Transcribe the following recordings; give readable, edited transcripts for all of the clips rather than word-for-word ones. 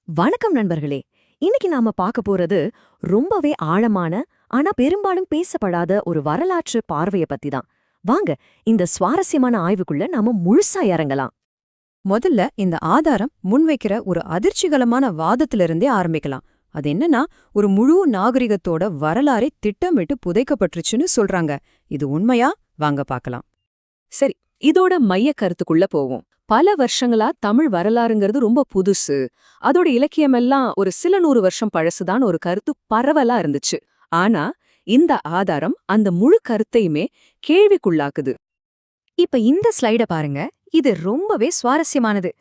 வணக்கம் நண்பர்களே. இன்னைக்கு நாம பார்க்க போறது ரொம்பவே ஆழமான, ஆனா பெரும்பாலும் பேசப்படாத ஒரு வரலாற்று பார்வைய பத்தி தான். வாங்க இந்த சுவாரஸ்யமான ஆய்வுக்குள்ள நாம முழுசா இறங்கலாம். முதல்ல இந்த ஆதாரம் முன்வைக்கிற ஒரு அதிர்ச்சிகரமான வாதத்திலிருந்தே ஆரம்பிக்கலாம். அது என்னன்னா, ஒரு முழு நாகரிகத்தோட வரலாறை திட்டமிட்டு புதைக்கப்பட்டுருச்சுன்னு சொல்றாங்க. இது உண்மையா? வாங்க பார்க்கலாம். சரி, இதோட மைய கருத்துக்குள்ள போவோம். பல வருஷங்களா தமிழ் வரலாறுங்கிறது ரொம்ப புதுசு, அதோட இலக்கியமெல்லாம் ஒரு சில 100 வருஷம் பழசுதான் ஒரு கருத்து பரவலா இருந்துச்சு. ஆனா இந்த ஆதாரம் அந்த முழு கருத்தையுமே கேள்விக்குள்ளாக்குது. இப்ப இந்த ஸ்லைட பாருங்க. இது ரொம்பவே சுவாரஸ்யமானது.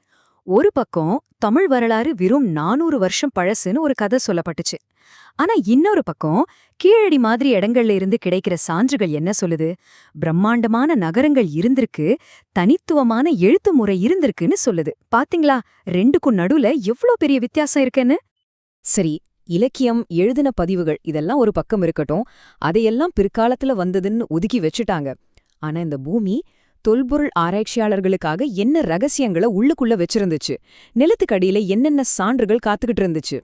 ஒரு பக்கம் தமிழ் வரலாறு வெறும் 400 வருஷம் பழசுன்னு ஒரு கதை சொல்லப்பட்டுச்சு. ஆனா இன்னொரு பக்கம் கீழடி மாதிரி இடங்கள்ல இருந்து கிடைக்கிற சான்றுகள் என்ன சொல்லுது? பிரம்மாண்டமான நகரங்கள் இருந்திருக்கு, தனித்துவமான எழுத்து முறை இருந்திருக்குன்னு சொல்லுது. பாத்தீங்களா, ரெண்டுக்கும் நடுவுல எவ்ளோ பெரிய வித்தியாசம் இருக்குன்னு. சரி, இலக்கியம், எழுதின பதிவுகள் இதெல்லாம் ஒரு பக்கம் இருக்கட்டும், அதையெல்லாம் பிற்காலத்துல வந்ததுன்னு ஒதுக்கி வச்சுட்டாங்க. ஆனா இந்த பூமி தொல்பொருள் ஆராய்ச்சியாளர்களுக்காக என்ன ரகசியங்களை உள்ளுக்குள்ள வச்சிருந்துச்சு, நிலத்துக்கடியில என்னென்ன சான்றுகள் காத்துக்கிட்டு இருந்துச்சு?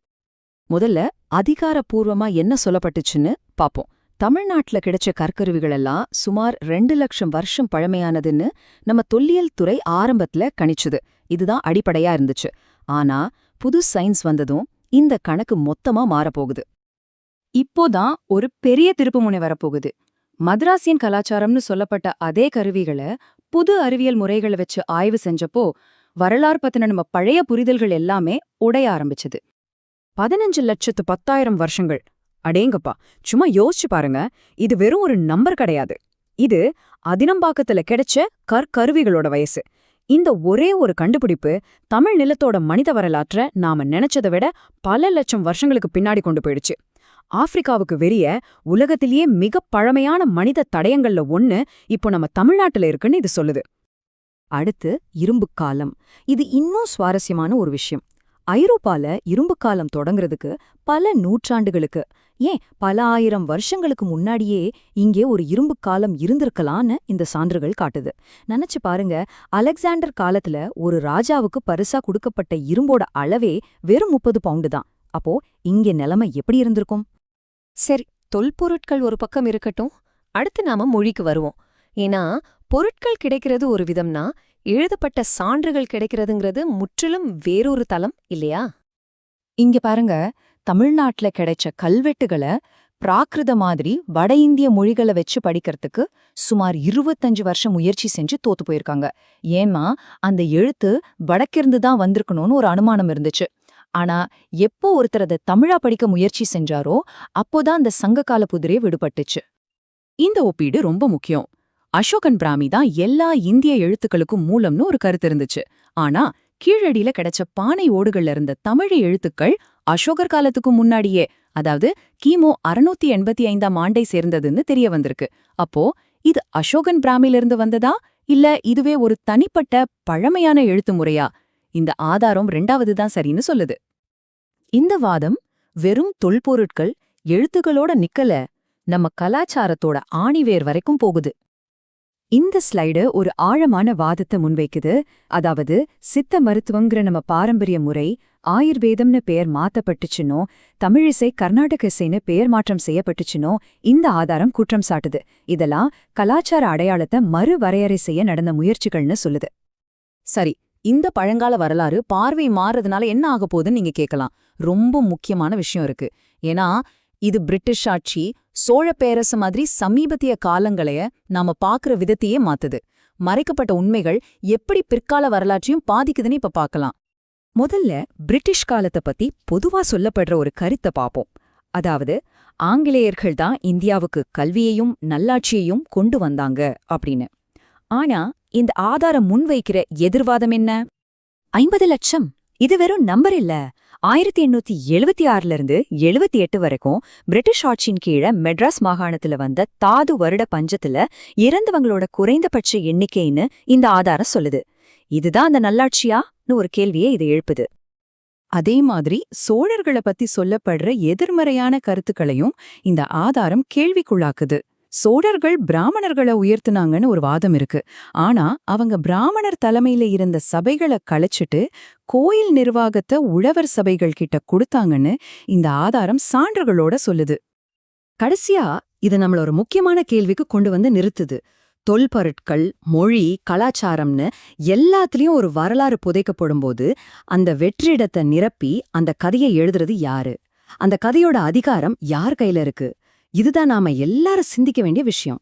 முதல்ல அதிகாரப்பூர்வமா என்ன சொல்லப்பட்டுச்சுன்னு பாப்போம். தமிழ்நாட்டுல கிடைச்ச கற்கருவிகள் எல்லாம் சுமார் 2 லட்சம் வருஷம் பழமையானதுன்னு நம்ம தொல்லியல் துறை ஆரம்பத்துல கணிச்சுது. இதுதான் அடிப்படையா இருந்துச்சு. ஆனா புது சயின்ஸ் வந்ததும் இந்த கணக்கு மொத்தமா மாறப்போகுது. இப்போதான் ஒரு பெரிய திருப்புமுனை வரப்போகுது. மദ്രാசியன் கலாச்சாரம்னு சொல்லப்பட்ட அதே கருவிகளை புது அறிவியல் முறைகளை வச்சு ஆய்வு செஞ்சப்போ வரலாறு பத்தின நம்ம பழைய புரிதல்கள் எல்லாமே உடைய ஆரம்பிச்சது. 15,10,000 வருஷங்கள். அடேங்கப்பா, சும்மா யோசிச்சு பாருங்க. இது வெறும் ஒரு நம்பர் கிடையாது. இது அதினம்பாக்கத்துல கிடைச்ச கற்கருவிகளோட வயசு. இந்த ஒரே ஒரு கண்டுபிடிப்பு தமிழ் நிலத்தோட மனித வரலாற்ற நாம நினைச்சதை விட பல லட்சம் வருஷங்களுக்கு பின்னாடி கொண்டு போயிடுச்சு. ஆப்பிரிக்காவுக்கு வெறிய உலகத்திலேயே மிகப் பழமையான மனித தடயங்கள்ல ஒன்னு இப்போ நம்ம தமிழ்நாட்டுல இருக்குன்னு இது சொல்லுது. அடுத்து இரும்புக் காலம். இது இன்னும் சுவாரஸ்யமான ஒரு விஷயம். ஐரோப்பால இரும்புக் காலம் தொடங்குறதுக்கு பல நூற்றாண்டுகளுக்கு, ஏன் பல ஆயிரம் வருஷங்களுக்கு முன்னாடியே இங்கே ஒரு இரும்புக் காலம் இருந்திருக்கலான்னு இந்த சான்றுகள் காட்டுது. நினைச்சு பாருங்க, அலெக்சாண்டர் காலத்துல ஒரு ராஜாவுக்கு பரிசா கொடுக்கப்பட்ட இரும்போட அளவே வெறும் 30 பவுண்டு தான். அப்போ இங்கே நிலைமை எப்படி இருந்திருக்கும்? சரி, தொல்பொருட்கள் ஒரு பக்கம் இருக்கட்டும், அடுத்து நாம மொழிக்கு வருவோம். ஏன்னா பொருட்கள் கிடைக்கிறது ஒரு விதம்னா, எழுதப்பட்ட சான்றுகள் கிடைக்கிறதுங்கிறது முற்றிலும் வேறொரு தளம் இல்லையா? இங்க பாருங்க, தமிழ்நாட்டுல கிடைச்ச கல்வெட்டுகளை பிராகிருத மாதிரி வட இந்திய மொழிகளை வச்சு படிக்கிறதுக்கு சுமார் 25 வருஷம் முயற்சி செஞ்சு தோத்து போயிருக்காங்க. ஏன்னா அந்த எழுத்து வடக்கிருந்து தான் வந்திருக்கணும்னு ஒரு அனுமானம் இருந்துச்சு. ஆனா எப்போ ஒருத்தர் அதை தமிழா படிக்க முயற்சி செஞ்சாரோ அப்போதான் அந்த சங்ககால புதிரே விடுபட்டுச்சு. இந்த ஒப்பீடு ரொம்ப முக்கியம். அசோகன் பிராமி தான் எல்லா இந்திய எழுத்துக்களுக்கும் மூலம்னு ஒரு கருத்து இருந்துச்சு. ஆனா கீழடியில கிடைச்ச பானை ஓடுகள்ல இருந்த தமிழ் எழுத்துக்கள் அசோகர் காலத்துக்கு முன்னாடியே, அதாவது கிமு 685ஆம் ஆண்டை சேர்ந்ததுன்னு தெரிய வந்திருக்கு. அப்போ இது அசோகன் பிராமிலிருந்து வந்ததா, இல்ல இதுவே ஒரு தனிப்பட்ட பழமையான எழுத்து முறையா? இந்த ஆதாரம் 2வது தான் சரின்னு சொல்லுது. இந்த வாதம் வெறும் தொல்பொருட்கள், எழுத்துகளோட நிக்கல, நம்ம கலாச்சாரத்தோட ஆணிவேர் வரைக்கும் போகுது. இந்த ஸ்லைடு ஒரு ஆழமான வாதத்தை முன்வைக்குது. அதாவது சித்த மருத்துவங்கிற நம்ம பாரம்பரிய முறை ஆயுர்வேதம்னு பெயர் மாத்தப்பட்டுச்சுனோ, தமிழிசை கர்நாடக இசைன்னு பெயர் மாற்றம் செய்யப்பட்டுச்சுனோ இந்த ஆதாரம் குற்றம் சாட்டுது. இதெல்லாம் கலாச்சார அடையாளத்தை மறுவரையறை செய்ய நடந்த முயற்சிகள்னு சொல்லுது. சரி, இந்த பழங்கால வரலாறு பார்வை மாறுறதுனால என்ன ஆக போகுதுன்னு நீங்க கேட்கலாம். ரொம்ப முக்கியமான விஷயம் இருக்கு. ஏன்னா இது பிரிட்டிஷ் ஆட்சி, சோழ பேரரசு மாதிரி சமீபத்திய காலங்களைய நாம பாக்குற விதத்தையே மாத்துது. மறைக்கப்பட்ட உண்மைகள் எப்படி பிற்கால வரலாற்றையும் பாதிக்குதுன்னு இப்ப பார்க்கலாம். முதல்ல பிரிட்டிஷ் காலத்தை பத்தி பொதுவா சொல்லப்படுற ஒரு கருத்தை பாப்போம். அதாவது ஆங்கிலேயர்கள் தான் இந்தியாவுக்கு கல்வியையும் நல்லாட்சியையும் கொண்டு வந்தாங்க அப்படின்னு. ஆனா இந்த ஆதாரம் முன்வைக்கிற எதிர்வாதம் என்ன? 50 லட்சம் இது வெறும் நம்பர் இல்ல. 1876ல இருந்து 78 வரைக்கும் பிரிட்டிஷ் ஆட்சியின் கீழ மெட்ராஸ் மாகாணத்துல வந்த தாது வருட பஞ்சத்துல இறந்தவங்களோட குறைந்தபட்ச எண்ணிக்கைன்னு இந்த ஆதாரம் சொல்லுது. இதுதான் அந்த நல்லாட்சியான்னு ஒரு கேள்வியே இது எழுப்புது. அதே மாதிரி சோழர்களை பத்தி சொல்லப்படுற எதிர்மறையான கருத்துக்களையும் இந்த ஆதாரம் கேள்விக்குள்ளாக்குது. சோழர்கள் பிராமணர்களை உயர்த்துனாங்கன்னு ஒரு வாதம் இருக்கு. ஆனா அவங்க பிராமணர் தலைமையில இருந்த சபைகளை கலைச்சிட்டு கோயில் நிர்வாகத்தை உழவர் சபைகள் கிட்ட கொடுத்தாங்கன்னு இந்த ஆதாரம் சான்றுகளோட சொல்லுது. கடைசியா இது நம்மள ஒரு முக்கியமான கேள்விக்கு கொண்டு வந்து நிறுத்துது. தொல்பொருட்கள், மொழி, கலாச்சாரம்னு எல்லாத்துலயும் ஒரு வரலாறு புதைக்கப்படும்போது அந்த வெற்றிடத்தை நிரப்பி அந்த கதையை எழுதுறது யாரு? அந்த கதையோட அதிகாரம் யார் கையில இருக்கு? இதுதான் நாம எல்லாரும் சிந்திக்க வேண்டிய விஷயம்.